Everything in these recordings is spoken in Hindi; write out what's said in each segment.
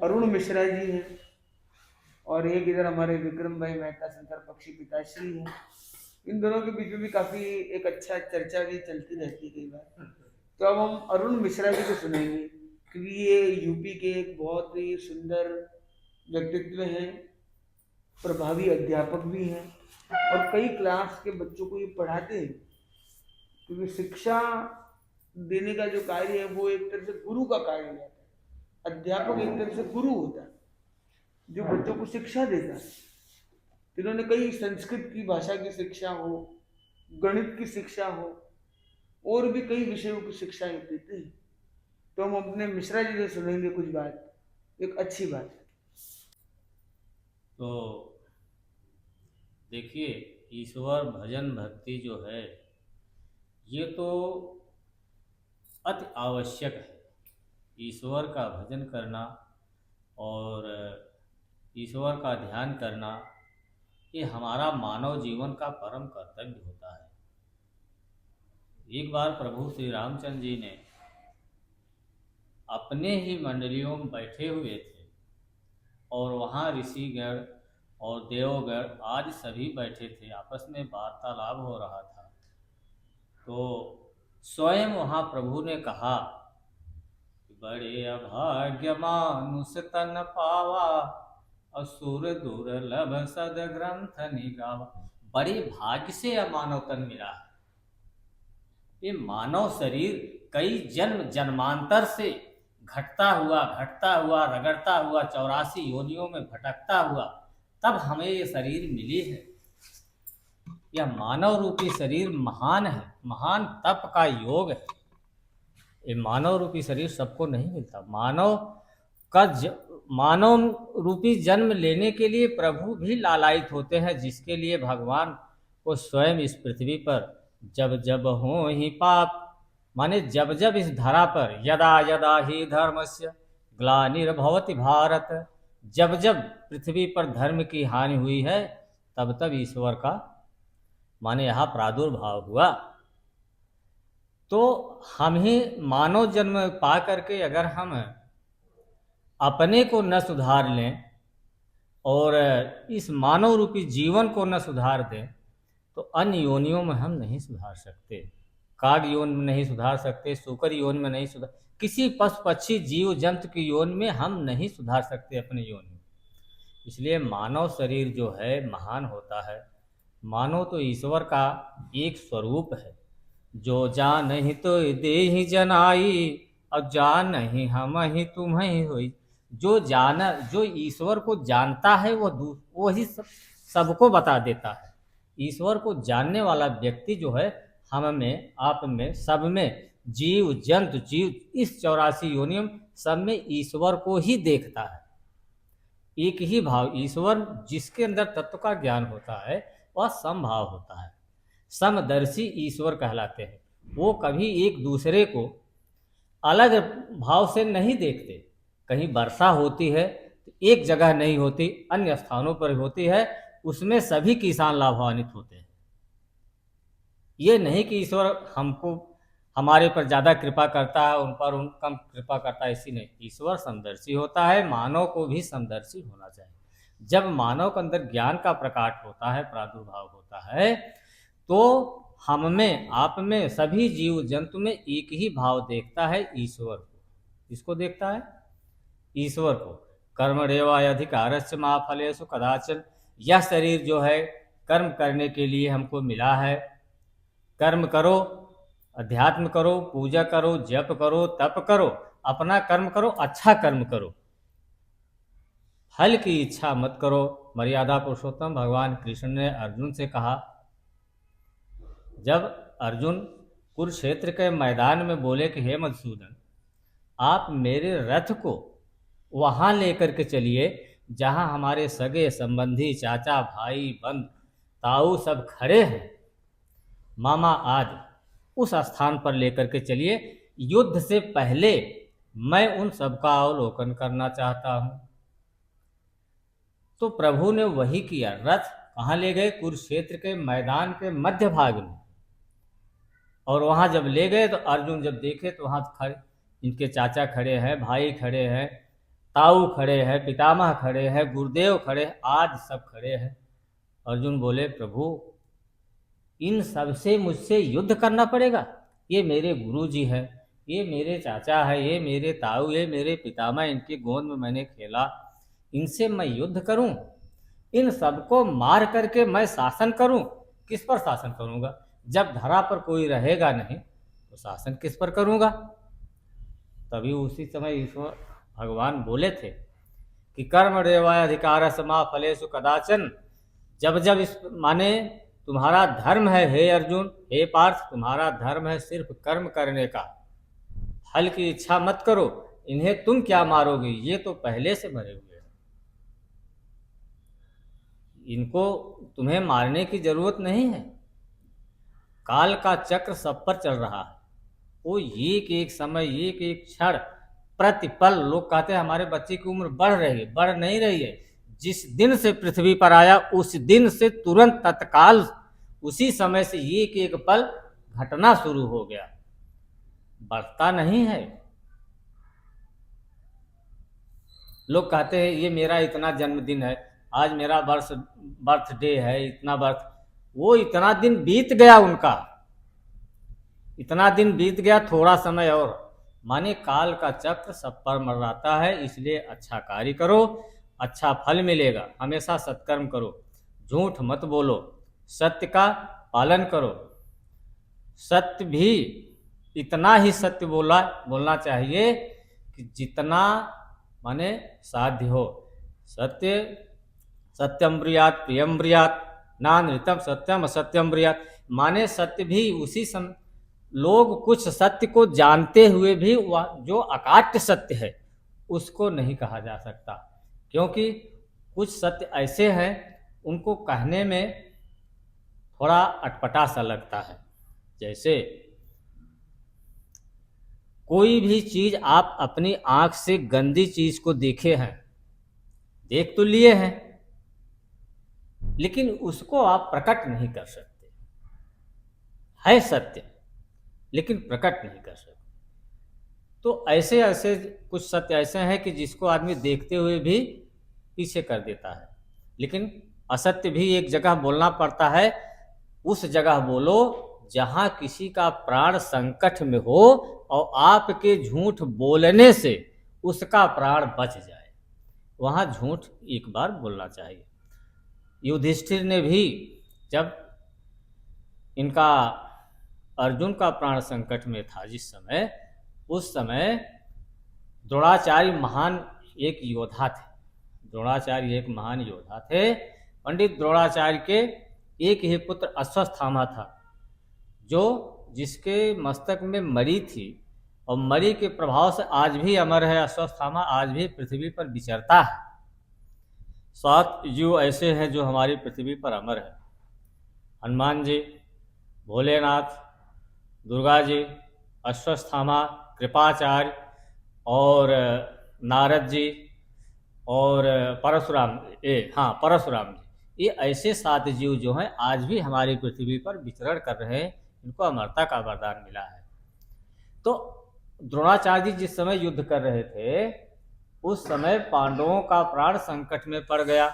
अरुण मिश्रा जी हैं, और एक इधर हमारे विक्रम भाई मेहता संसार पक्षी पिताश्री हैं। इन दोनों के बीच में भी काफी एक अच्छा चर्चा भी चलती रहती है कई बार। तो अब हम अरुण मिश्रा जी को सुनेंगे, क्योंकि ये यूपी के एक बहुत ही सुंदर व्यक्तित्व हैं, प्रभावी अध्यापक भी हैं, और कई क्लास के बच्चों को ये पढ़ाते हैं। क्योंकि शिक्षा देने का जो कार्य है वो एक तरह से गुरु का कार्य होता है। अध्यापक एक तरह से गुरु होता है जो बच्चों को शिक्षा देता है। इन्होंने कई संस्कृत की भाषा की शिक्षा हो, गणित की शिक्षा हो, और भी कई विषयों की शिक्षाएं देते हैं। तो हम अपने मिश्रा जी से सुनेंगे कुछ बात, एक अच्छी बात। तो देखिए, ईश्वर भजन भक्ति जो है ये तो अति आवश्यक है। ईश्वर का भजन करना और ईश्वर का ध्यान करना ये हमारा मानव जीवन का परम कर्तव्य होता है। एक बार प्रभु श्री रामचंद्र जी ने अपने ही मंडलियों में बैठे हुए थे और वहाँ ऋषिगण और देवगण आज सभी बैठे थे, आपस में वार्तालाप हो रहा था। तो स्वयं वहाँ प्रभु ने कहा कि बड़े अभाग्य मानुष तन पावा, असुर दुर्लभ सद ग्रंथ निगावा। बड़े भाग्य से यह मानव तन मिला है। ये मानव शरीर कई जन्म जन्मांतर से घटता हुआ रगड़ता हुआ 84 योनियों में भटकता हुआ तब हमें ये शरीर मिली है। यह मानव रूपी शरीर महान है, महान तप का योग है। ये मानव रूपी शरीर सबको नहीं मिलता। मानव रूपी जन्म लेने के लिए प्रभु भी लालायित होते हैं, जिसके लिए भगवान को स्वयं इस पृथ्वी पर जब जब हो ही पाप, माने जब जब इस धरा पर यदा यदा ही धर्मस्य ग्लानिर्भवति भारत, जब जब पृथ्वी पर धर्म की हानि हुई है तब तब ईश्वर का माने यहाँ प्रादुर्भाव हुआ। तो हम ही मानव जन्म पा करके अगर हम अपने को न सुधार लें और इस मानव रूपी जीवन को न सुधार दें तो अन्य योनियों में हम नहीं सुधार सकते। काग योन में नहीं सुधार सकते, सूकर योन में नहीं सुधार, किसी पशु पक्षी जीव जंतु की योन में हम नहीं सुधार सकते अपने योन में। इसलिए मानव शरीर जो है महान होता है। मानव तो ईश्वर का एक स्वरूप है। जो जान ही तो देहि जनाई, और जान ही हम ही तुम ही होई। जो ईश्वर को जानता है वो ही सबको बता देता है। ईश्वर को जानने वाला व्यक्ति जो है हम में, आप में, सब में, जीव जंतु जीव इस 84 योनियों सब में ईश्वर को ही देखता है। एक ही भाव ईश्वर, जिसके अंदर तत्व का ज्ञान होता है वह समभाव होता है। समदर्शी ईश्वर कहलाते हैं। वो कभी एक दूसरे को अलग भाव से नहीं देखते। कहीं वर्षा होती है तो एक जगह नहीं होती, अन्य स्थानों पर होती है, उसमें सभी किसान लाभान्वित होते हैं। ये नहीं कि ईश्वर हमको हमारे पर ज़्यादा कृपा करता है, उन पर कम कृपा करता है, इसी नहीं। ईश्वर समदर्शी होता है, मानव को भी समदर्शी होना चाहिए। जब मानव के अंदर ज्ञान का प्रकाट होता है, प्रादुर्भाव होता है, तो हम में, आप में, सभी जीव जंतु में एक ही भाव देखता है, ईश्वर को। किसको देखता है? ईश्वर को। कर्मण्येव अधिकारस्य मा फलेषु कदाचन। यह शरीर जो है कर्म करने के लिए हमको मिला है। कर्म करो, अध्यात्म करो, पूजा करो, जप करो, तप करो, अपना कर्म करो, अच्छा कर्म करो, फल की इच्छा मत करो। मर्यादा पुरुषोत्तम भगवान कृष्ण ने अर्जुन से कहा, जब अर्जुन कुरुक्षेत्र के मैदान में बोले कि हे मधुसूदन, आप मेरे रथ को वहाँ लेकर के चलिए जहाँ हमारे सगे संबंधी, चाचा, भाई, बंद, ताऊ सब खड़े हैं, मामा आदि, उस स्थान पर लेकर के चलिए। युद्ध से पहले मैं उन सबका अवलोकन करना चाहता हूँ। तो प्रभु ने वही किया। रथ कहाँ ले गए? कुरुक्षेत्र के मैदान के मध्य भाग में। और वहाँ जब ले गए तो अर्जुन जब देखे तो वहाँ खड़े इनके चाचा खड़े हैं, भाई खड़े हैं, ताऊ खड़े हैं, पितामह खड़े हैं, गुरुदेव खड़े हैं, आज सब खड़े हैं। अर्जुन बोले प्रभु इन सबसे मुझसे युद्ध करना पड़ेगा? ये मेरे गुरु जी है, ये मेरे चाचा है, ये मेरे ताऊ, ये मेरे पितामह, इनकी गोद में मैंने खेला, इनसे मैं युद्ध करूं? इन सबको मार करके मैं शासन करूं? किस पर शासन करूंगा? जब धरा पर कोई रहेगा नहीं तो शासन किस पर करूंगा? तभी उसी समय ईश्वर भगवान बोले थे कि कर्म रेवाधिकार समा फलेषु कदाचन। जब जब इस माने तुम्हारा धर्म है हे अर्जुन, हे पार्थ, तुम्हारा धर्म है सिर्फ कर्म करने का, फल की इच्छा मत करो। इन्हें तुम क्या मारोगे? ये तो पहले से मरे हुए हैं, इनको तुम्हें मारने की जरूरत नहीं है। काल का चक्र सब पर चल रहा है, वो एक एक समय, एक एक क्षण, प्रतिपल। लोग कहते हैं हमारे बच्चे की उम्र बढ़ रही है, बढ़ नहीं रही है। जिस दिन से पृथ्वी पर आया उस दिन से तुरंत तत्काल उसी समय से एक एक पल घटना शुरू हो गया, बढ़ता नहीं है। लोग कहते हैं ये मेरा इतना जन्मदिन है, आज मेरा बर्थडे है, इतना बर्थ, वो इतना दिन बीत गया उनका, इतना दिन बीत गया, थोड़ा समय और। माने काल का चक्र सब पर मंडराता है, इसलिए अच्छा कार्य करो, अच्छा फल मिलेगा। हमेशा सत्कर्म करो, झूठ मत बोलो, सत्य का पालन करो। सत्य भी इतना ही सत्य बोलना चाहिए कि जितना माने साध्य हो। सत्य सत्यम ब्रूयात् प्रियम ब्रूयात् नानृतम सत्यम असत्यम ब्रूयात्। माने सत्य भी उसी लोग कुछ सत्य को जानते हुए भी जो अकाट्य सत्य है उसको नहीं कहा जा सकता, क्योंकि कुछ सत्य ऐसे हैं उनको कहने में थोड़ा अटपटा सा लगता है। जैसे कोई भी चीज आप अपनी आंख से गंदी चीज को देखे हैं, देख तो लिए हैं, लेकिन उसको आप प्रकट नहीं कर सकते। है सत्य लेकिन प्रकट नहीं कर सकते। तो ऐसे ऐसे कुछ सत्य ऐसे हैं कि जिसको आदमी देखते हुए भी पीछे कर देता है, लेकिन असत्य भी एक जगह बोलना पड़ता है। उस जगह बोलो जहां किसी का प्राण संकट में हो और आपके झूठ बोलने से उसका प्राण बच जाए, वहां झूठ एक बार बोलना चाहिए। युधिष्ठिर ने भी जब इनका अर्जुन का प्राण संकट में था जिस समय, उस समय द्रोणाचार्य महान एक योद्धा थे। द्रोणाचार्य एक महान योद्धा थे। पंडित द्रोणाचार्य के एक ही पुत्र अश्वत्थामा था, जो जिसके मस्तक में मरी थी, और मरी के प्रभाव से आज भी अमर है। अश्वत्थामा आज भी पृथ्वी पर विचरता है। 7 जीव ऐसे हैं जो हमारी पृथ्वी पर अमर है। हनुमान जी, भोलेनाथ, दुर्गा जी, अश्वत्थामा, कृपाचार्य और नारद जी और परशुराम जी, ये ऐसे 7 जीव जो हैं आज भी हमारी पृथ्वी पर विचरण कर रहे हैं। इनको अमरता का वरदान मिला है। तो द्रोणाचार्य जी जिस समय युद्ध कर रहे थे उस समय पांडवों का प्राण संकट में पड़ गया।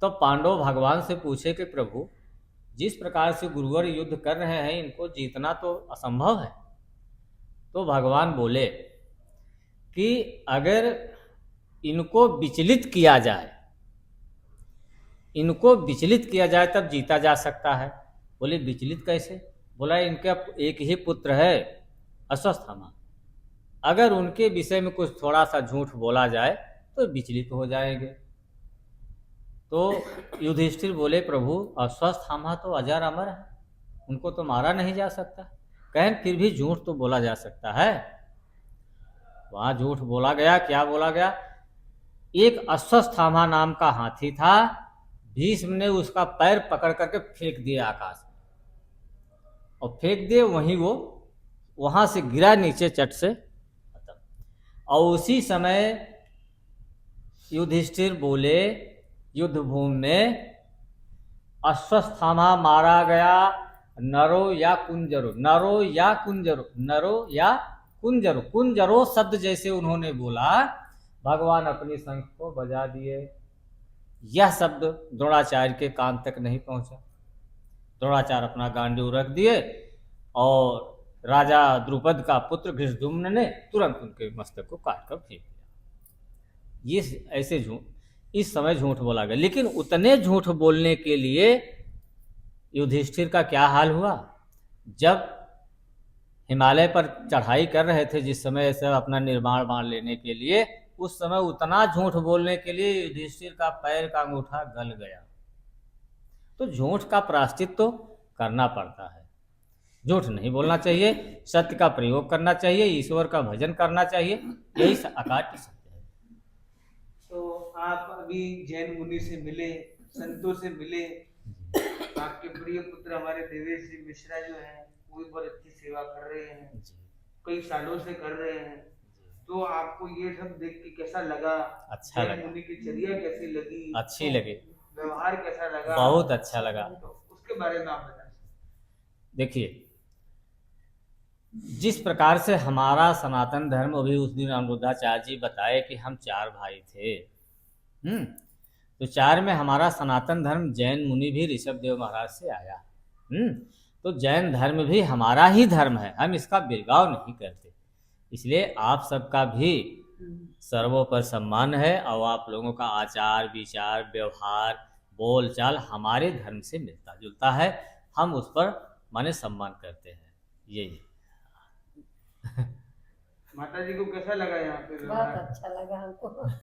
तो पांडव भगवान से पूछे कि प्रभु जिस प्रकार से गुरुवर युद्ध कर रहे हैं इनको जीतना तो असंभव है। तो भगवान बोले कि अगर इनको विचलित किया जाए, इनको विचलित किया जाए तब जीता जा सकता है। बोले विचलित कैसे? बोला इनका एक ही पुत्र है अश्वत्थामा, अगर उनके विषय में कुछ थोड़ा सा झूठ बोला जाए तो विचलित हो जाएंगे। तो युधिष्ठिर बोले प्रभु अश्वत्थामा तो अजर अमर है, उनको तो मारा नहीं जा सकता। कहें फिर भी झूठ तो बोला जा सकता है। वहां झूठ बोला गया। क्या बोला गया? एक अश्वत्थामा नाम का हाथी था, भीष्म ने उसका पैर पकड़ करके फेंक दिया आकाश में, और फेंक दिए वहीं वो वहां से गिरा नीचे चट से खत्म। और उसी समय युधिष्ठिर बोले युद्ध भूमि में अश्वत्थामा मारा गया, नरो या कुंजरो, नरो या कुंजरो, नरो या कुंजरो, कुंजरो शब्द जैसे उन्होंने बोला भगवान अपनी शंख को बजा दिए। यह शब्द द्रोणाचार्य के कान तक नहीं पहुंचा। द्रोणाचार्य अपना गांडीव रख दिए और राजा द्रुपद का पुत्र धृष्टद्युम्न ने तुरंत उनके मस्तक को काट कर फेंक दिया। ये ऐसे झूठ इस समय झूठ बोला गया, लेकिन उतने झूठ बोलने के लिए युधिष्ठिर का क्या हाल हुआ। जब हिमालय पर चढ़ाई कर रहे थे, जिस समय से अपना निर्माण मान लेने के लिए, उस समय उतना झूठ बोलने के लिए युधिष्ठिर का पैर का अंगूठा गल गया। तो झूठ का प्रायश्चित तो करना पड़ता है। झूठ नहीं बोलना चाहिए, सत्य का प्रयोग करना चाहिए, ईश्वर का भजन करना चाहिए, यही अकाट्य सत्य है। तो आप अभी जैन मुनि से मिले, संतों से मिले, आपके प्रिय पुत्र हमारे देवेश जी मिश्रा जो है वो भी बहुत अच्छी सेवा कर रहे हैं, कई सालों से कर रहे हैं। तो आपको ये सब देख के कैसा लगा? अच्छा जैन लगा। मुनि की चर्या कैसी लगी? अच्छी लगी, व्यवहार कैसा लगा? बहुत अच्छा लगा। तो उसके बारे में आप बताएं। देखिए, जिस प्रकार से हमारा सनातन धर्म, अभी उस दिन अनिरुद्धाचार्य जी बताए कि हम 4 भाई थे, तो 4 में हमारा सनातन धर्म जैन मुनि भी ऋषभ देव महाराज से आया। तो जैन धर्म भी हमारा ही धर्म है, हम इसका बिलगाव नहीं करते। इसलिए आप सबका भी सर्वों पर सम्मान है और आप लोगों का आचार विचार व्यवहार बोल चाल हमारे धर्म से मिलता जुलता है, हम उस पर माने सम्मान करते हैं। यही माता जी को कैसा लगा यहाँ पे बहुत व्यवहार? अच्छा लगा हमको।